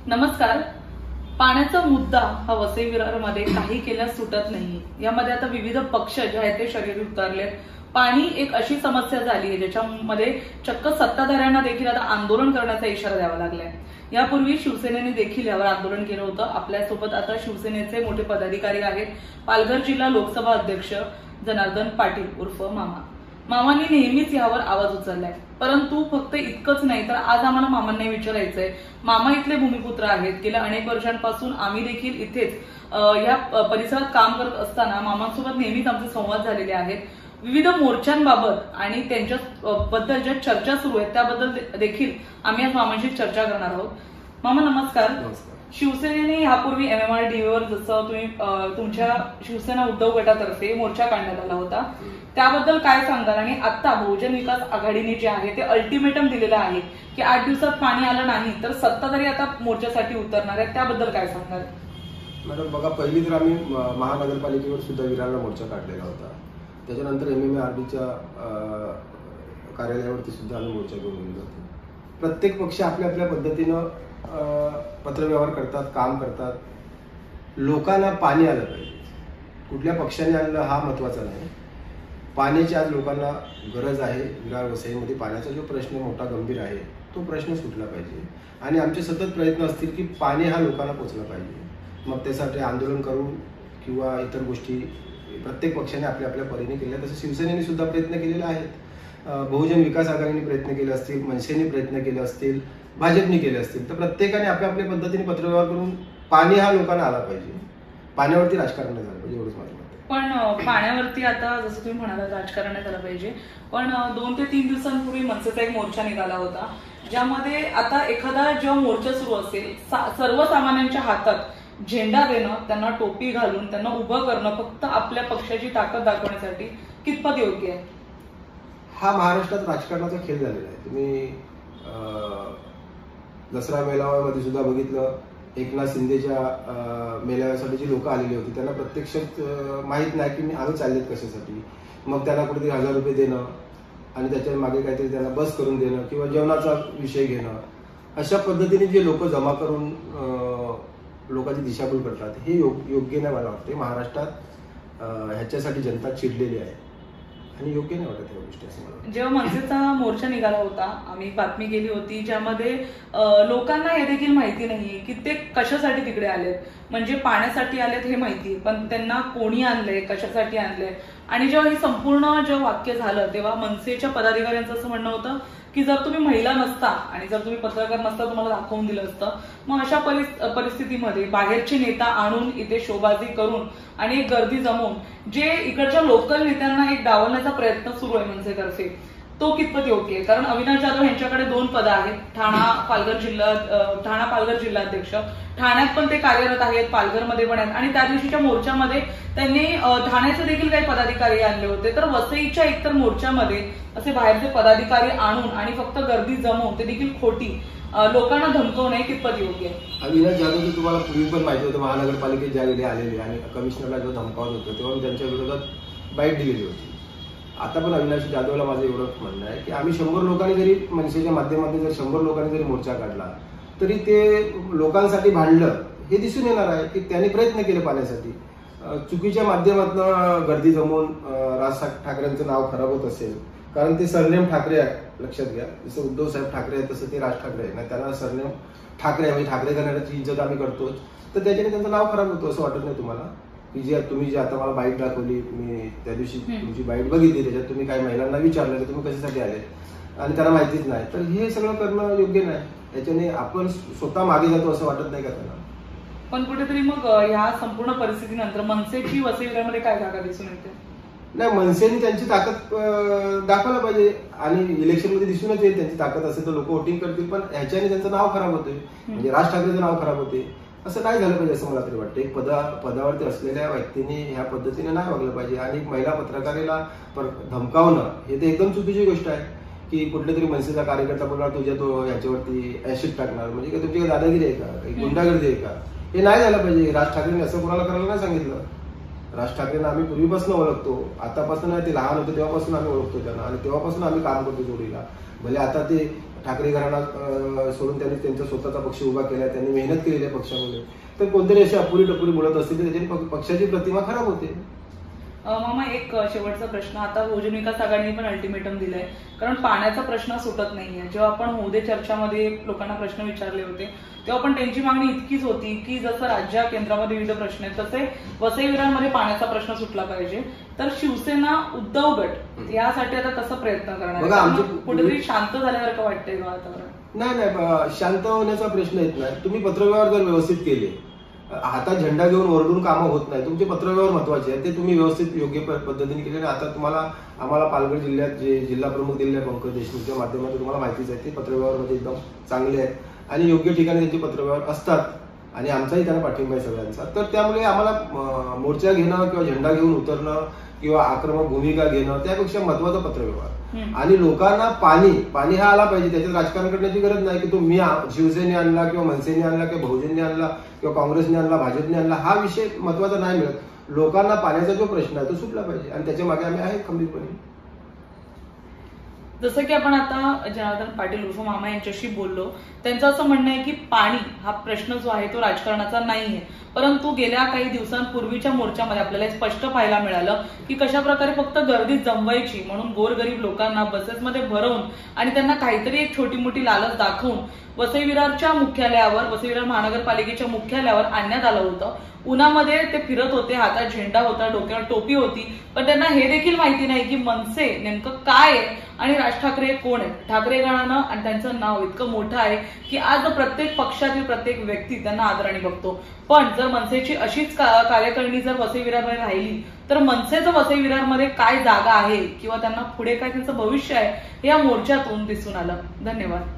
नमस्कार. पाण्याचा मुद्दा हा वसई विरारमध्ये काही केल्यास सुटत नाही. यामध्ये आता विविध पक्ष जे आहेत ते शर्यतीत उतरलेत. पाणी एक अशी समस्या झाली आहे ज्याच्यामध्ये चक्क सत्ताधाऱ्यांना देखील आता आंदोलन करण्याचा इशारा द्यावा लागलाय. यापूर्वी शिवसेनेने देखील यावर आंदोलन केलं होतं. आपल्यासोबत आता शिवसेनेचे मोठे पदाधिकारी आहेत. पालघर जिल्हा लोकसभा अध्यक्ष जनार्दन पाटील उर्फ मामांनी नेहमीच यावर आवाज उचललाय. परंतु फक्त इतकंच नाही तर आज आम्हाला मामांना विचारायचंय. मामा इथले भूमिपुत्र आहेत. गेल्या अनेक वर्षांपासून आम्ही देखील इथेच या परिसरात काम करत असताना मामांसोबत नेहमीच आमचे संवाद झालेले आहेत. विविध मोर्चांबाबत आणि त्यांच्याबद्दल ज्या चर्चा सुरू आहेत त्याबद्दल देखील आम्ही आज मामांशी चर्चा करणार आहोत. मामा नमस्कार. शिवसेनेने यापूर्वी MMRDA जसं तुम्ही तुमच्या शिवसेना उद्धव गटातर्फे मोर्चा काढण्यात आला होता त्याबद्दल काय सांगाल? आणि आता बहुजन विकास आघाडीने जे आहे ते अल्टिमेटम दिलेलं आहे की 8 दिवसात पाणी आलं नाही तर सत्ताधारी आता मोर्चासाठी उतरणार आहेत, त्याबद्दल काय सांगाल? मॅडम बघा, पहिली तर आम्ही महानगरपालिकेवर सुद्धा विरारला मोर्चा काढलेला होता. त्याच्यानंतर MMRDच्या कार्यालयावरती सुद्धा आम्ही मोर्चा घेऊन गेलो होतो. प्रत्येक पक्ष आपल्या आपल्या पद्धतीनं पत्रव्यवहार करतात, काम करतात. लोकांना पाणी आलं पाहिजे. कुठल्या पक्षाने आणलं हा महत्वाचा नाही. पाण्याची आज लोकांना गरज आहे. विरार वसईमध्ये पाण्याचा जो प्रश्न मोठा गंभीर आहे तो प्रश्न सुटला पाहिजे आणि आमचे सतत प्रयत्न असतील की पाणी हा लोकांना पोचलं पाहिजे. मग त्यासाठी आंदोलन करून किंवा इतर गोष्टी प्रत्येक पक्षाने आपल्या आपल्या परीने केल्या. तसं शिवसेनेने सुद्धा प्रयत्न केलेले आहेत. बहुजन विकास आघाडीने प्रयत्न केले असतील, मनसेने प्रयत्न केले असतील, भाजपने केले असतील. तर प्रत्येकाने आपल्या आपल्या पद्धतीने पत्रव्यवहार करून पाणी हा लोकांना आला पाहिजे. पाण्यावरती राजकारण झालं पाहिजे, एवढंच माझं मत आहे. पण पाण्यावरती आता जसं तुम्ही म्हणाला राजकारण झालं पाहिजे, पण 2 ते 3 दिवसांपूर्वी मनसेचा एक मोर्चा निघाला होता ज्यामध्ये आता एखादा जेव्हा मोर्चा सुरू असेल सर्वसामान्यांच्या हातात झेंडा देणं, त्यांना टोपी घालून त्यांना उभं करणं फक्त आपल्या पक्षाची ताकद दाखवण्यासाठी कितपत योग्य आहे? हा महाराष्ट्रात राजकारणाचा खेळ झालेला आहे. तुम्ही दसरा मेळाव्यामध्ये सुद्धा बघितलं. एकनाथ शिंदेच्या मेळाव्यासाठी जी लोक आलेली होती त्यांना प्रत्यक्षात माहीत नाही की आम्ही चाललेत कशासाठी. मग त्यांना कुठेतरी 1000 रुपये देणं आणि त्याच्या मागे काहीतरी त्यांना बस करून देणं किंवा जेवणाचा विषय घेणं, अशा पद्धतीने जे लोक जमा करून लोकांची दिशाभूल करतात हे योग्य नाही मला वाटते. महाराष्ट्रात ह्याच्यासाठी जनता चिडलेली आहे आणि योग्य नाही वाटत या गोष्टी असं मला. जेव्हा मनसेचा मोर्चा निघाला होता आम्ही बातमी केली होती ज्यामध्ये लोकांना हे देखील माहिती नाहीये की ते कशासाठी तिकडे आलेत. म्हणजे पाण्यासाठी आलेत हे माहिती, पण त्यांना कोणी आणलंय, कशासाठी आणलंय. आणि जेव्हा हे संपूर्ण जेव्हा वाक्य झालं तेव्हा मनसेच्या पदाधिकाऱ्यांचं असं म्हणणं होतं की जर तुम्ही महिला नसता आणि जर तुम्ही पत्रकार नसता तुम्हाला दाखवून दिलं असतं. मग अशा परिस्थितीमध्ये बाहेरचे नेता आणून इथे शोबाजी करून आणि एक गर्दी जमवून जे इकडच्या लोकल नेत्यांना एक डावलण्याचा प्रयत्न सुरू आहे मनसेतर्फे, तो कितपत योग्य आहे? कारण अविनाश जाधव यांच्याकडे 2 पदं आहेत. ठाणा पालघर जिल्हाध्यक्ष. ठाण्यात पण ते कार्यरत आहेत, पालघरमध्ये पण आहेत. आणि त्या दिवशीच्या मोर्चामध्ये त्यांनी ठाण्याचे देखील काही पदाधिकारी आणले होते. तर वसईच्या एकतर मोर्चामध्ये असे बाहेरचे पदाधिकारी आणून आणि फक्त गर्दी जमवून ते देखील खोटी लोकांना धमकवणे कितपत योग्य आहे? अविनाश जाधव तुम्हाला पूर्वी पण माहिती होतं. महानगरपालिकेत ज्यावेळी आलेले आणि कमिशनरला जो धमकावत होतं तेव्हा मी त्यांच्या विरोधात बाईट दिलेली होती. आता पण अविनाश जाधवला माझं एवढं म्हणणं आहे की आम्ही 100 लोकांनी जरी मनसेच्या माध्यमातून जर 100 लोकांनी जरी मोर्चा काढला तरी ते लोकांसाठी भांडलं हे दिसून येणार आहे की त्यांनी प्रयत्न केले पाण्यासाठी. चुकीच्या माध्यमातून गर्दी जमवून राज ठाकरेंचं नाव खराब होत असेल, कारण ते सरनेम ठाकरे आहे, लक्षात घ्या. जसं उद्धव साहेब ठाकरे आहे तसं ते राज ठाकरे आहे ना, त्यांना सरनेम ठाकरे आहे म्हणजे ठाकरे घराण्याची इज्जत आम्ही करतोच. तर त्याच्याने त्यांचं नाव खराब होतं असं वाटत नाही तुम्हाला? की तुम्ही जे आता मला बाईट दाखवली, मी त्या दिवशी तुमची बाईट बघितली, त्याच्यात तुम्ही काही महिलांना विचारलं तुम्ही कशासाठी आले आणि त्यांना माहितीच नाही, तर हे सगळं करणं योग्य नाही. त्याच्याने आपण स्वतः मागे जातो असं वाटत नाही का त्यांना? पण कुठेतरी मग ह्या संपूर्ण परिस्थितीनंतर मनसेची वसई विरारमध्ये काय जागा दिसून येते? नाही, मनसेने त्यांची ताकद दाखवायला पाहिजे आणि इलेक्शनमध्ये दिसूनच येईल त्यांची ताकद असेल तर लोक वोटिंग करतील. पण ह्याच्याने त्यांचं नाव खराब होते, म्हणजे राज ठाकरेचं नाव खराब होते. असं नाही झालं पाहिजे असं मला तरी वाटतं. एक पदावरती असलेल्या व्यक्तीने ह्या पद्धतीने नाही वागलं पाहिजे. आणि महिला पत्रकाराला धमकावणं हे तर एकदम चुकीची गोष्ट आहे की कुठल्या तरी मनसेचा कार्यकर्ता बोलणार तुझ्या तो ह्याच्यावरती ऍसिड टाकणार, म्हणजे काय तुमची दादागिरी आहे का, काही गुंडागर्दी आहे का? हे नाही झालं पाहिजे. राज ठाकरेंनी असं कोणाला करायला नाही सांगितलं. राज ठाकरेंना आम्ही पूर्वीपासून ओळखतो, आतापासून ते लहान होते तेव्हापासून आम्ही ओळखतो त्यांना आणि तेव्हापासून आम्ही काम करतो जोडीला. भले आता ते ठाकरे घराणा सोडून त्यांनी त्यांचा स्वतःचा पक्ष उभा केला, त्यांनी मेहनत केलेली आहे पक्षामध्ये, तर कोणतरी अशी अपुरी टपुरी बोलत असतील तर त्याची पक्षाची प्रतिमा खराब होते. मामा, एक शेवटचा प्रश्न. आता बहुजन विकास आघाडीने पण अल्टिमेटम दिलंय, कारण पाण्याचा प्रश्न सुटत नाहीये. जेव्हा आपण होऊ दे चर्चामध्ये लोकांना प्रश्न विचारले होते तेव्हा पण त्यांची मागणी इतकीच होती की जसं राज्य केंद्रामध्ये विविध प्रश्न आहेत तसे वसई विरारमध्ये पाण्याचा प्रश्न सुटला पाहिजे. तर शिवसेना उद्धव गट यासाठी आता कसं प्रयत्न करणार? कुठेतरी शांत झाल्यासारखं वाटतंय वातावरण? नाही, शांत होण्याचा प्रश्न येत नाही. तुम्ही पत्रव्यवहार जर व्यवस्थित केले, हातात झेंडा घेऊन ओरडून कामं होत नाही. तुमचे पत्रव्यवहार महत्वाचे आहे, ते तुम्ही व्यवस्थित योग्य पद्धतीने केले. आता आम्हाला पालघर जिल्ह्यात जे जिल्हा प्रमुख दिलेले आहे पंकज देशमुखच्या माध्यमातून तुम्हाला माहितीच आहे, ते पत्रव्यवहारमध्ये एकदम चांगले आहेत आणि योग्य ठिकाणी त्यांचे पत्रव्यवहार असतात आणि आमचाही त्यांना पाठिंबा आहे सगळ्यांचा. तर त्यामुळे आम्हाला मोर्चा घेणं किंवा झेंडा घेऊन उतरणं किंवा आक्रमक भूमिका घेणं त्यापेक्षा महत्वाचा पत्रव्यवहार. आणि लोकांना पाणी हा आला पाहिजे. त्याच्यात राजकारण करण्याची गरज नाही की तो मी शिवसेने आणला किंवा मनसेने आणला किंवा बहुजनने आणला किंवा काँग्रेसने आणला, भाजपने आणला, हा विषय महत्वाचा नाही मिळत. लोकांना पाण्याचा जो प्रश्न आहे तो सुटला पाहिजे आणि त्याच्या मागे आम्ही आहे खंबीरपणे. जसं की आपण आता जनार्दन पाटील उर्फ मामा यांच्याशी बोललो, त्यांचं असं म्हणणं आहे की पाणी हा प्रश्न जो आहे तो राजकारणाचा नाहीये, परंतु गेल्या काही दिवसांपूर्वीच्या मोर्चामध्ये आपल्याला स्पष्ट पाहायला मिळालं की कशा प्रकारे फक्त गर्दी जमवायची म्हणून गोरगरीब लोकांना बसेसमध्ये भरवून आणि त्यांना काहीतरी एक छोटी मोठी लालच दाखवून वसई विरारच्या मुख्यालयावर, वसई विरार महानगरपालिकेच्या मुख्यालयावर आणण्यात आलं होतं. उन्हामध्ये ते फिरत होते, हातात झेंडा होता, डोक्यावर टोपी होती, पण त्यांना हे देखील माहिती नाही की मनसे नेमकं काय आहे आणि राज ठाकरे कोण आहेत. ठाकरे गणानं आणि त्यांचं नाव इतकं मोठं आहे की आज प्रत्येक पक्षातील प्रत्येक व्यक्ती त्यांना आदराने बघतो. पण जर मनसेची अशीच कार्यकारिणी जर वसई विरारमध्ये राहिली तर मनसेचं वसई विरारमध्ये काय जागा आहे किंवा त्यांना पुढे काय त्यांचं भविष्य आहे हे या मोर्चातून दिसून आलं. धन्यवाद.